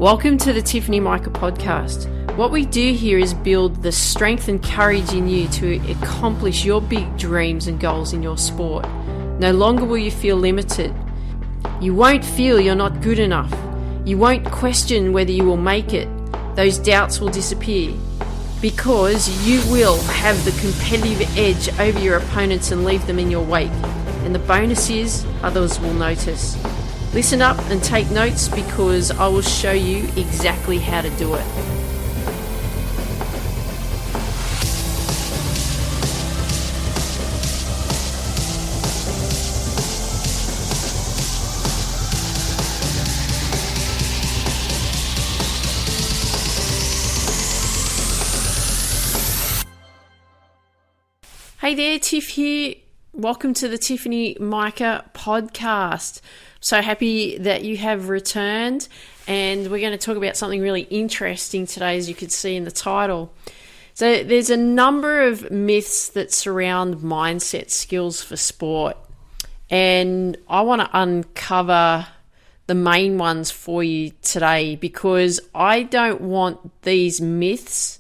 Welcome to the Tiffany Micah podcast. What we do here is build the strength and courage in you to accomplish your big dreams and goals in your sport. No longer will you feel limited. You won't feel you're not good enough. You won't question whether you will make it. Those doubts will disappear because you will have the competitive edge over your opponents and leave them in your wake. And the bonus is others will notice. Listen up and take notes because I will show you exactly how to do it. Hey there, Tiff here. Welcome to the Tiffany Micah podcast. So happy that you have returned, and we're going to talk about something really interesting today, as you could see in the title. So there's a number of myths that surround mindset skills for sport, and I want to uncover the main ones for you today because I don't want these myths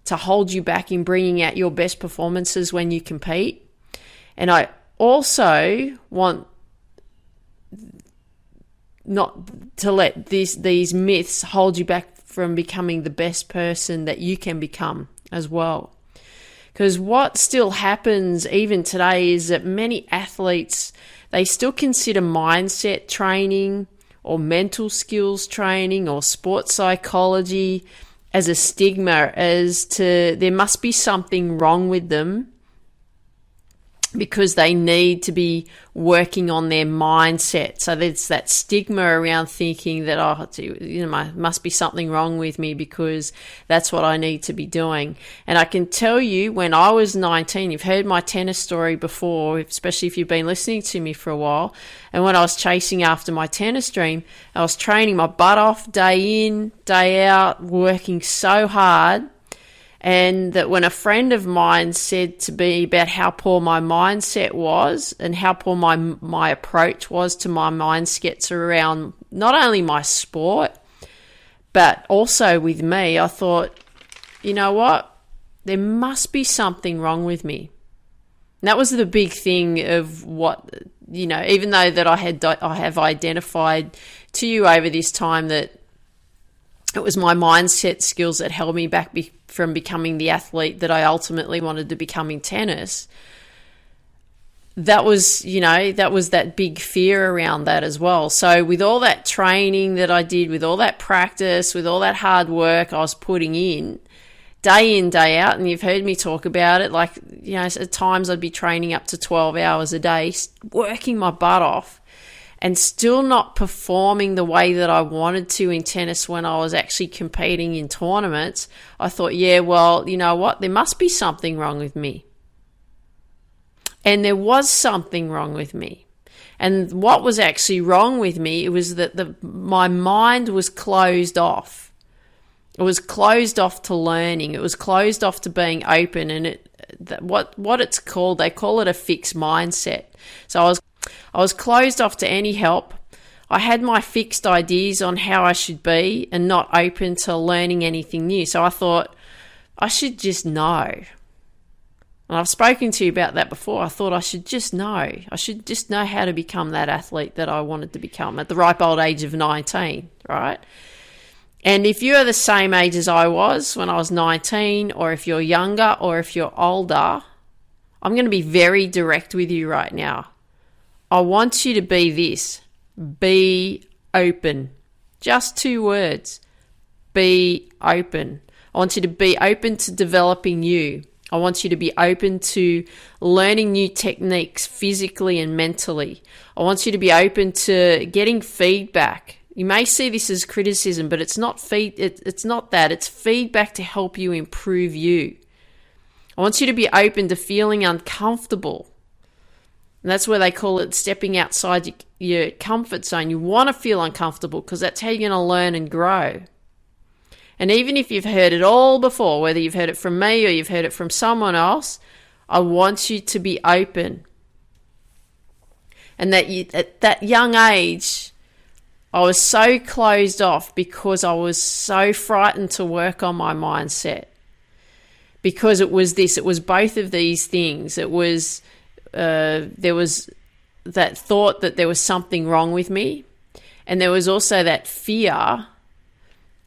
to hold you back in bringing out your best performances when you compete. And I also want not to let these myths hold you back from becoming the best person that you can become as well. Because what still happens even today is that many athletes, they still consider mindset training or mental skills training or sports psychology as a stigma, as to there must be something wrong with them because they need to be working on their mindset. So there's that stigma around thinking that, must be something wrong with me because that's what I need to be doing. And I can tell you, when I was 19, you've heard my tennis story before, especially if you've been listening to me for a while. And when I was chasing after my tennis dream, I was training my butt off day in, day out, working so hard. And that when a friend of mine said to me about how poor my mindset was and how poor my approach was to my mindsets around not only my sport, but also with me, I thought, you know what? There must be something wrong with me. And that was the big thing of what, even though that I have identified to you over this time that it was my mindset skills that held me back from becoming the athlete that I ultimately wanted to become in tennis. That was that big fear around that as well. So with all that training that I did, with all that practice, with all that hard work I was putting in, day out, and you've heard me talk about it, at times I'd be training up to 12 hours a day, working my butt off, and still not performing the way that I wanted to in tennis when I was actually competing in tournaments. I thought, you know what? There must be something wrong with me. And there was something wrong with me. And what was actually wrong with me, it was that my mind was closed off. It was closed off to learning. It was closed off to being open. And what it's called, they call it a fixed mindset. So I was closed off to any help. I had my fixed ideas on how I should be and not open to learning anything new. So I thought, I should just know. And I've spoken to you about that before. I thought I should just know. I should just know how to become that athlete that I wanted to become at the ripe old age of 19, right? And if you are the same age as I was when I was 19, or if you're younger, or if you're older, I'm going to be very direct with you right now. I want you to be this. Be open. Just 2 words. Be open. I want you to be open to developing you. I want you to be open to learning new techniques physically and mentally. I want you to be open to getting feedback. You may see this as criticism, but it's not it's not that. It's feedback to help you improve you. I want you to be open to feeling uncomfortable. And that's where they call it stepping outside your comfort zone. You want to feel uncomfortable because that's how you're going to learn and grow. And even if you've heard it all before, whether you've heard it from me or you've heard it from someone else, I want you to be open. And that at that young age, I was so closed off because I was so frightened to work on my mindset. Because it was both of these things. It was, there was that thought that there was something wrong with me. And there was also that fear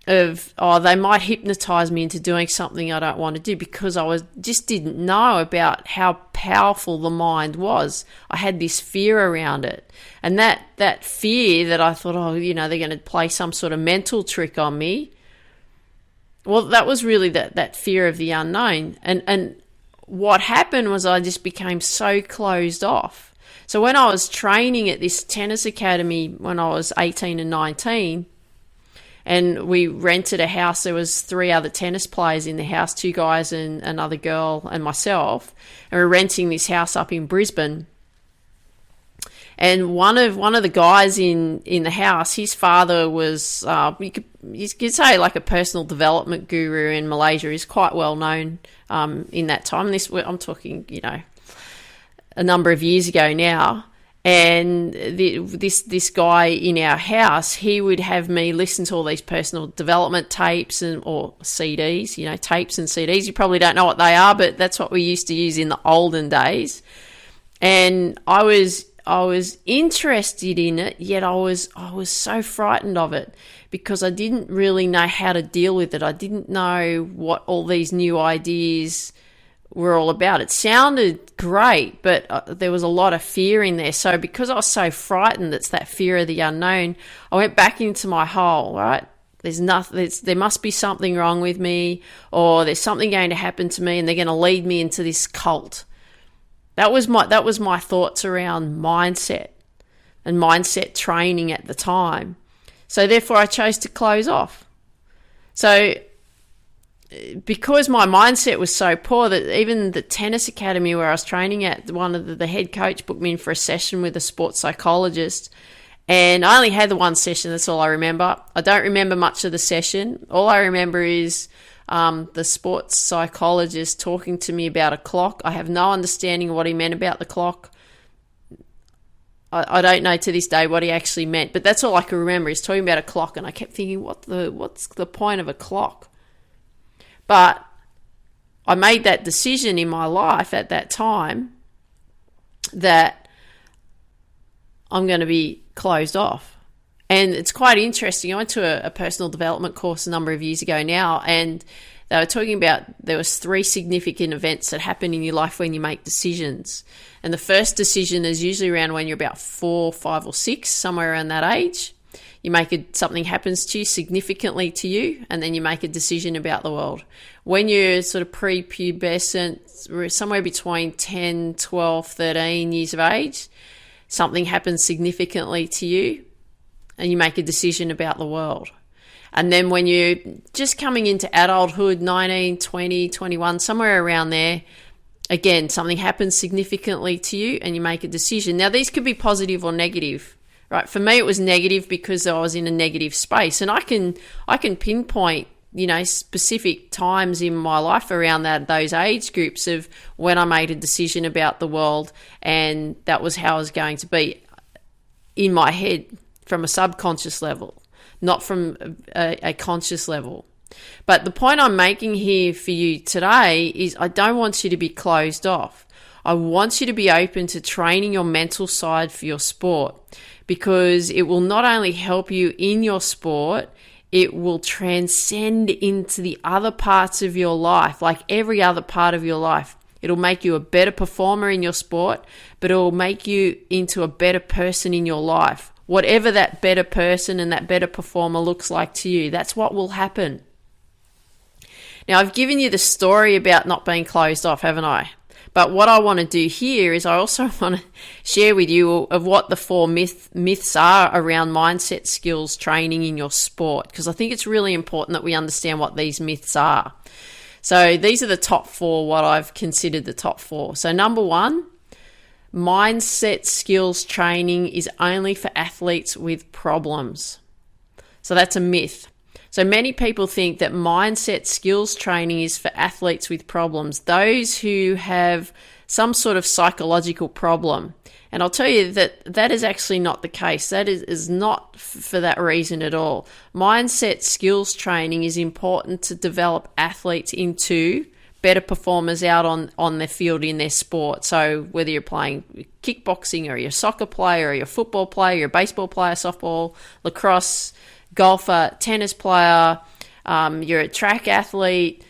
of, they might hypnotize me into doing something I don't want to do, because I just didn't know about how powerful the mind was. I had this fear around it. And that fear that I thought, they're going to play some sort of mental trick on me. Well, that was really that fear of the unknown. And what happened was I just became so closed off. So when I was training at this tennis academy when I was 18 and 19, and we rented a house, there was 3 other tennis players in the house, 2 guys and another girl and myself, and we were renting this house up in Brisbane. And one of the guys in the house, his father was, you could say like a personal development guru in Malaysia. He's quite well known in that time. I'm talking, a number of years ago now. And this guy in our house, he would have me listen to all these personal development tapes or CDs, tapes and CDs. You probably don't know what they are, but that's what we used to use in the olden days. And I was interested in it, yet I was so frightened of it because I didn't really know how to deal with it. I didn't know what all these new ideas were all about. It sounded great, but there was a lot of fear in there. So because I was so frightened, it's that fear of the unknown, I went back into my hole, right? There must be something wrong with me, or there's something going to happen to me and they're going to lead me into this cult. That was my thoughts around mindset and mindset training at the time. So therefore I chose to close off. So because my mindset was so poor that even the tennis academy where I was training at, one of the head coach booked me in for a session with a sports psychologist, and I only had the one session. That's all I remember. I don't remember much of the session. All I remember is the sports psychologist talking to me about a clock. I have no understanding of what he meant about the clock. I don't know to this day what he actually meant, but that's all I can remember. He's talking about a clock, and I kept thinking, what's the point of a clock? But I made that decision in my life at that time that I'm going to be closed off. And it's quite interesting. I went to a personal development course a number of years ago now, and they were talking about there was 3 significant events that happen in your life when you make decisions. And the first decision is usually around when you're about 4, 5 or 6, somewhere around that age. You make something happens to you significantly to you, and then you make a decision about the world. When you're sort of prepubescent, somewhere between 10, 12, 13 years of age, something happens significantly to you, and you make a decision about the world. And then when you're just coming into adulthood, 19, 20, 21, somewhere around there, again, something happens significantly to you, and you make a decision. Now, these could be positive or negative. Right, for me, it was negative because I was in a negative space, and I can pinpoint, specific times in my life around those age groups of when I made a decision about the world, and that was how I was going to be in my head from a subconscious level, not from a conscious level. But the point I'm making here for you today is I don't want you to be closed off. I want you to be open to training your mental side for your sport, because it will not only help you in your sport, it will transcend into the other parts of your life, like every other part of your life. It'll make you a better performer in your sport, but it will make you into a better person in your life. Whatever that better person and that better performer looks like to you, that's what will happen. Now, I've given you the story about not being closed off, haven't I? But what I want to do here is I also want to share with you of what the 4 myths are around mindset skills training in your sport, because I think it's really important that we understand what these myths are. So these are the top 4, what I've considered the top 4. So number 1, mindset skills training is only for athletes with problems. So that's a myth. So many people think that mindset skills training is for athletes with problems, those who have some sort of psychological problem. And I'll tell you that that is actually not the case. That is not for that reason at all. Mindset skills training is important to develop athletes into better performers out on their field in their sport. So whether you're playing kickboxing or you're a soccer player or you're a football player, you're a baseball player, softball, lacrosse, golfer, tennis player, you're a track athlete,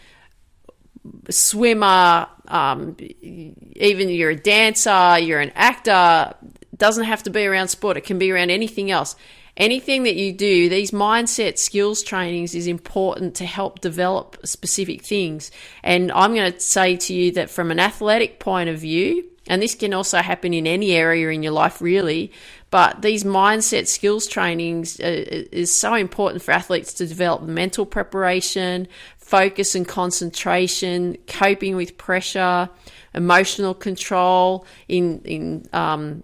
swimmer, even you're a dancer, you're an actor. It doesn't have to be around sport. It can be around anything else. Anything that you do, these mindset skills trainings is important to help develop specific things. And I'm going to say to you that from an athletic point of view, and this can also happen in any area in your life really, but these mindset skills trainings is so important for athletes to develop mental preparation, focus and concentration, coping with pressure, emotional control. In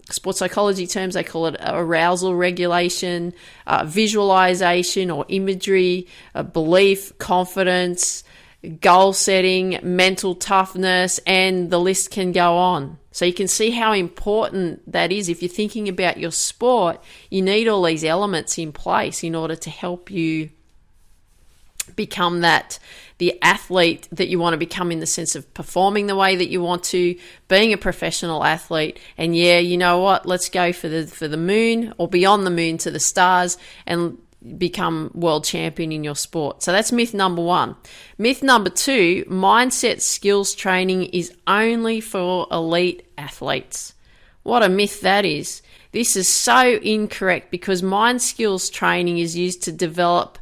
sports psychology terms, they call it arousal regulation, visualization or imagery, belief, confidence, goal setting, mental toughness, and the list can go on. So you can see how important that is. If you're thinking about your sport, you need all these elements in place in order to help you become the athlete that you want to become, in the sense of performing the way that you want to, being a professional athlete. And yeah, you know what? Let's go for the moon, or beyond the moon to the stars, and become world champion in your sport. So that's myth number one. Myth number two, mindset skills training is only for elite athletes. What a myth that is. This is so incorrect, because mind skills training is used to develop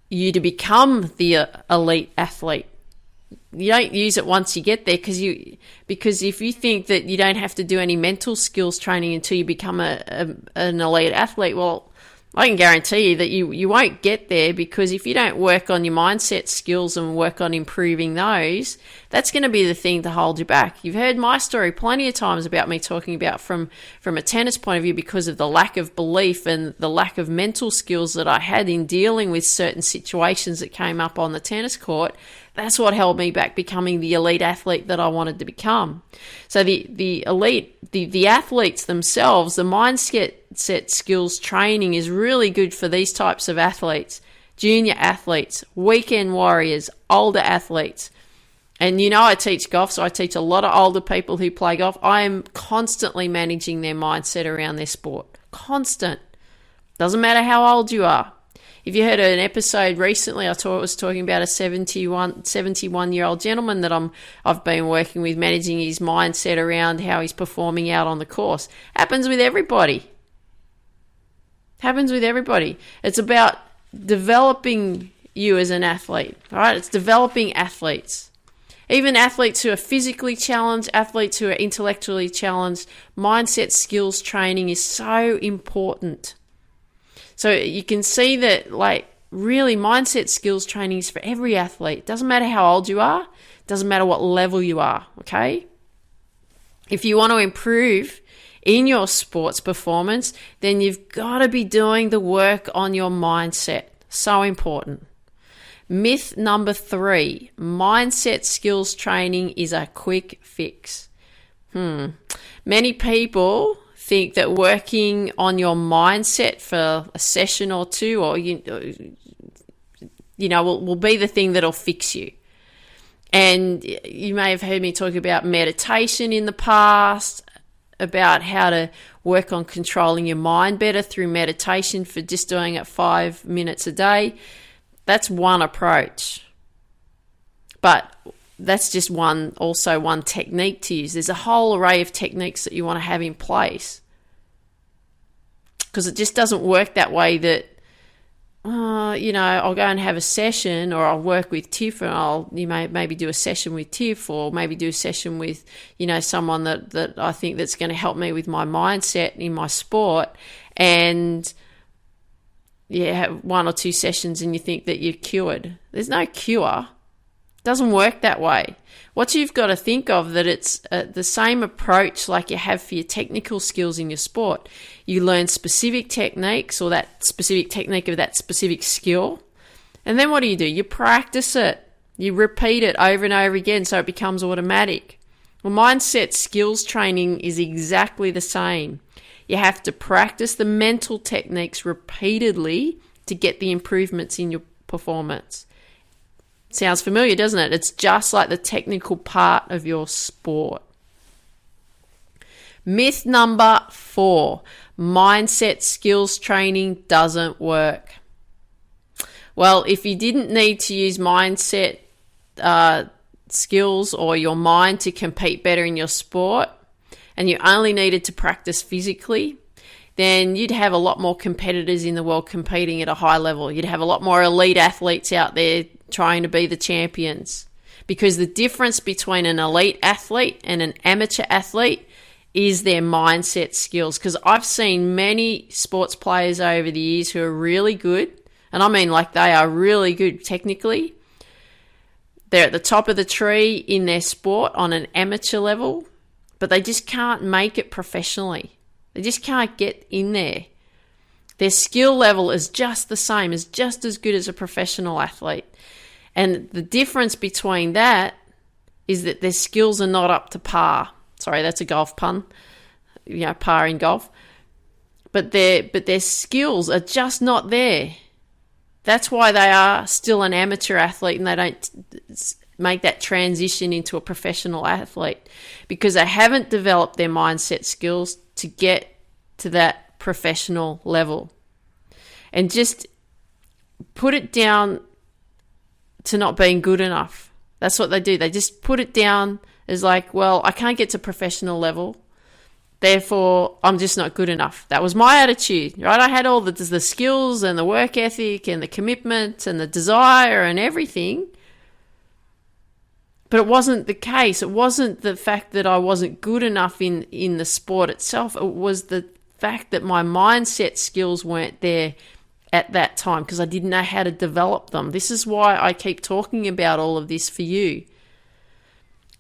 you to become the elite athlete. You don't use it once you get there, because if you think that you don't have to do any mental skills training until you become an elite athlete, well, I can guarantee you that you won't get there, because if you don't work on your mindset skills and work on improving those, that's going to be the thing to hold you back. You've heard my story plenty of times about me talking about from a tennis point of view, because of the lack of belief and the lack of mental skills that I had in dealing with certain situations that came up on the tennis court. That's what held me back becoming the elite athlete that I wanted to become. So the elite, the athletes themselves, the mindset skills training is really good for these types of athletes: junior athletes, weekend warriors, older athletes. And you know, I teach golf, so I teach a lot of older people who play golf. I am constantly managing their mindset around their sport. Constant. Doesn't matter how old you are. If you heard an episode recently, I was talking about a 71-year-old gentleman that I've been working with, managing his mindset around how he's performing out on the course. Happens with everybody. Happens with everybody. It's about developing you as an athlete, all right? It's developing athletes. Even athletes who are physically challenged, athletes who are intellectually challenged, mindset skills training is so important. So you can see that, like, really mindset skills training is for every athlete. Doesn't matter how old you are. Doesn't matter what level you are, okay? If you want to improve in your sports performance, then you've got to be doing the work on your mindset. So important. Myth number 3, mindset skills training is a quick fix. Many people think that working on your mindset for a session or two, or will be the thing that'll fix you. And you may have heard me talk about meditation in the past, about how to work on controlling your mind better through meditation, for just doing it 5 minutes a day. That's one approach. But that's just one technique to use. There's a whole array of techniques that you want to have in place, because it just doesn't work that way that, I'll go and have a session, or I'll work with Tiff, and I'll maybe do a session with Tiff, or maybe do a session with, someone that I think that's going to help me with my mindset in my sport, and have 1 or 2 sessions and you think that you're cured. There's no cure. It doesn't work that way. What you've got to think of, that it's the same approach like you have for your technical skills in your sport. You learn specific techniques, or that specific technique of that specific skill. And then what do? You practice it. You repeat it over and over again so it becomes automatic. Well, mindset skills training is exactly the same. You have to practice the mental techniques repeatedly to get the improvements in your performance. Sounds familiar, doesn't it? It's just like the technical part of your sport. Myth number 4, mindset skills training doesn't work. Well, if you didn't need to use mindset skills or your mind to compete better in your sport, and you only needed to practice physically, then you'd have a lot more competitors in the world competing at a high level. You'd have a lot more elite athletes out there trying to be the champions. Because the difference between an elite athlete and an amateur athlete is their mindset skills. Because I've seen many sports players over the years who are really good, and I mean like they are really good technically. They're at the top of the tree in their sport on an amateur level, but they just can't make it professionally. They just can't get in there. Their skill level is just the same, is just as good as a professional athlete. And the difference between that is that their skills are not up to par. Sorry, that's a golf pun. Par in golf. But their skills are just not there. That's why they are still an amateur athlete and they don't make that transition into a professional athlete, because they haven't developed their mindset skills to get to that professional level. And just put it down to not being good enough. That's what they do. They just put it down as like, well, I can't get to professional level, therefore I'm just not good enough. That was my attitude, right? I had all the skills and the work ethic and the commitment and the desire and everything, but it wasn't the case. It wasn't the fact that I wasn't good enough in the sport itself. It was the fact that my mindset skills weren't there at that time because I didn't know how to develop them. This is why I keep talking about all of this for you.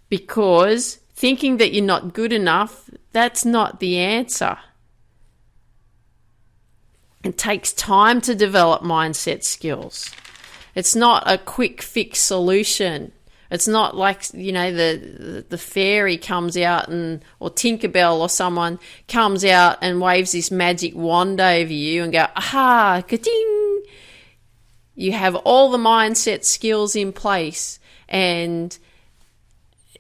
Because thinking that you're not good enough, that's not the answer. It takes time to develop mindset skills. It's not a quick fix solution. It's not like, the fairy comes out or Tinkerbell or someone comes out and waves this magic wand over you and go, aha, ka-ding. You have all the mindset skills in place and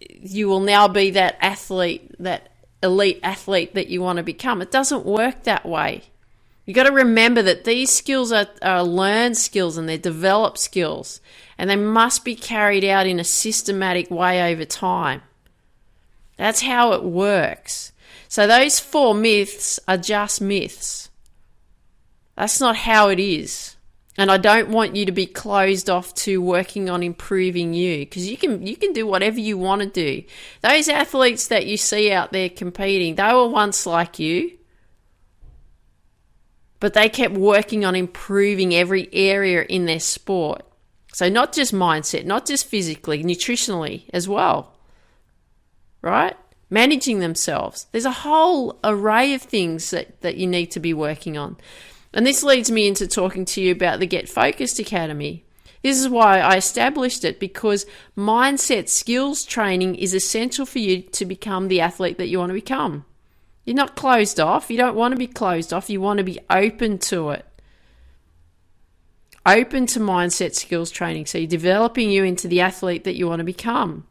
you will now be that athlete, that elite athlete that you want to become. It doesn't work that way. You got to remember that these skills are learned skills and they're developed skills, and they must be carried out in a systematic way over time. That's how it works. So those 4 myths are just myths. That's not how it is. And I don't want you to be closed off to working on improving you, because you can do whatever you want to do. Those athletes that you see out there competing, they were once like you, but they kept working on improving every area in their sport. So not just mindset, not just physically, nutritionally as well, right? Managing themselves. There's a whole array of things that you need to be working on. And this leads me into talking to you about the Get Focused Academy. This is why I established it, because mindset skills training is essential for you to become the athlete that you want to become. You're not closed off. You don't want to be closed off. You want to be open to it. Open to mindset skills training. So you're developing you into the athlete that you want to become.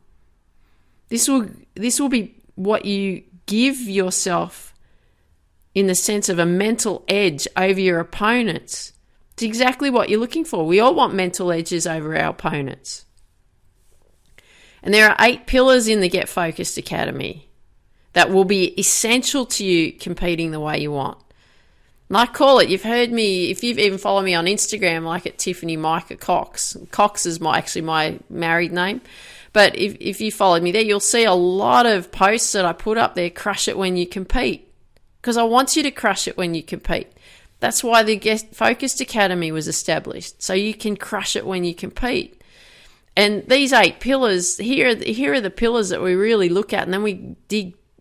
This will be what you give yourself in the sense of a mental edge over your opponents. It's exactly what you're looking for. We all want mental edges over our opponents. And there are 8 pillars in the Get Focused Academy that will be essential to you competing the way you want. And I call it, you've heard me, if you've even followed me on Instagram, like at Tiffany Micah Cox. Cox is actually my married name. But if you followed me there, you'll see a lot of posts that I put up there, crush it when you compete. Because I want you to crush it when you compete. That's why the Get Focused Academy was established, so you can crush it when you compete. And these 8 pillars, here are the pillars that we really look at, and then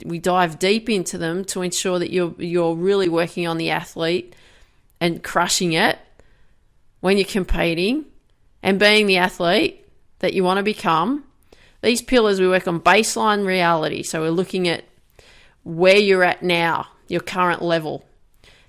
we dive deep into them to ensure that you're really working on the athlete and crushing it when you're competing and being the athlete that you want to become. These pillars, we work on baseline reality. So we're looking at where you're at now, your current level.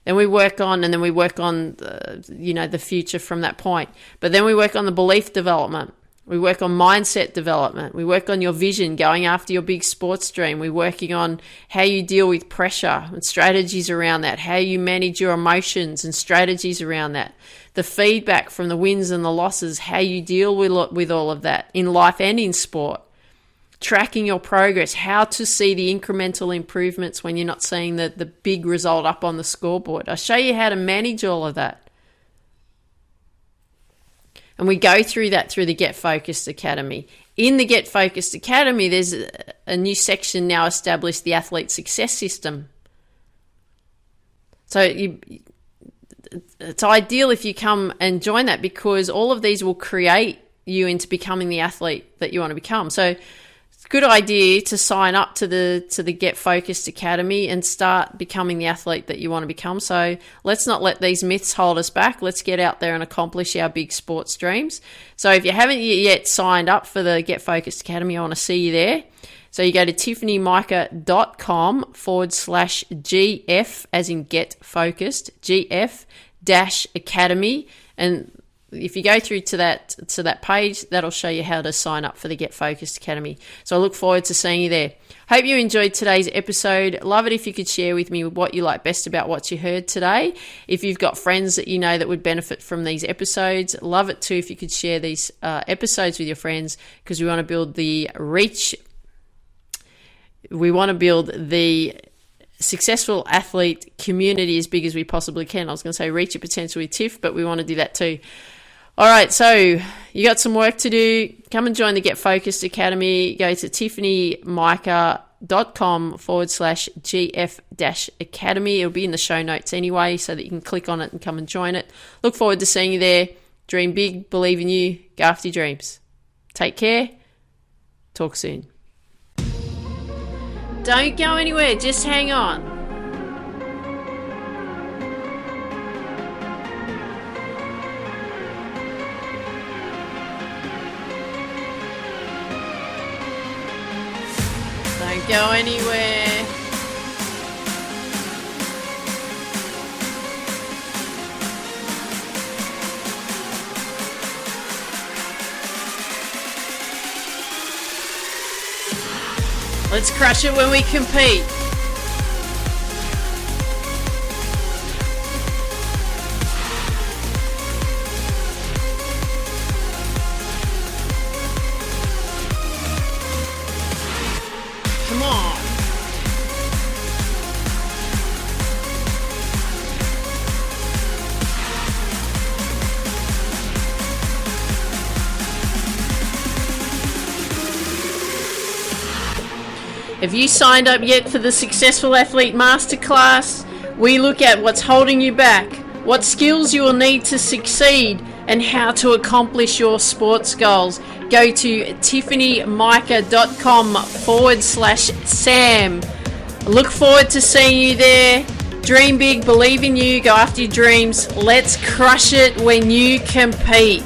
Then we work on the future from that point. But then we work on the belief development. We work on mindset development. We work on your vision, going after your big sports dream. We're working on how you deal with pressure and strategies around that, how you manage your emotions and strategies around that, the feedback from the wins and the losses, how you deal with all of that in life and in sport, tracking your progress, how to see the incremental improvements when you're not seeing the big result up on the scoreboard. I show you how to manage all of that. And we go through that through the Get Focused Academy. In the Get Focused Academy, there's a new section now established, the Athlete Success System. So it's ideal if you come and join that, because all of these will create you into becoming the athlete that you want to become. So it's a good idea to sign up to the Get Focused Academy and start becoming the athlete that you want to become. So let's not let these myths hold us back. Let's get out there and accomplish our big sports dreams. So if you haven't yet signed up for the Get Focused Academy, I want to see you there. So you go to tiffanymica.com/GF, as in Get Focused, GF-Academy. And if you go through to that page, that'll show you how to sign up for the Get Focused Academy. So I look forward to seeing you there. Hope you enjoyed today's episode. Love it if you could share with me what you like best about what you heard today. If you've got friends that you know that would benefit from these episodes, love it too if you could share these episodes with your friends, because we want to build the reach. We want to build the successful athlete community as big as we possibly can. I was going to say reach your potential with Tiff, but we want to do that too. All right, so you got some work to do. Come and join the Get Focused Academy. Go to tiffanymica.com/GF-Academy. It'll be in the show notes anyway, so that you can click on it and come and join it. Look forward to seeing you there. Dream big, believe in you, go after your dreams. Take care. Talk soon. Don't go anywhere, just hang on. Don't go anywhere. Let's crush it when we compete. Come on. Have you signed up yet for the Successful Athlete Masterclass? We look at what's holding you back, what skills you will need to succeed, and how to accomplish your sports goals. Go to tiffanymica.com/Sam. Look forward to seeing you there. Dream big, believe in you, go after your dreams. Let's crush it when you compete.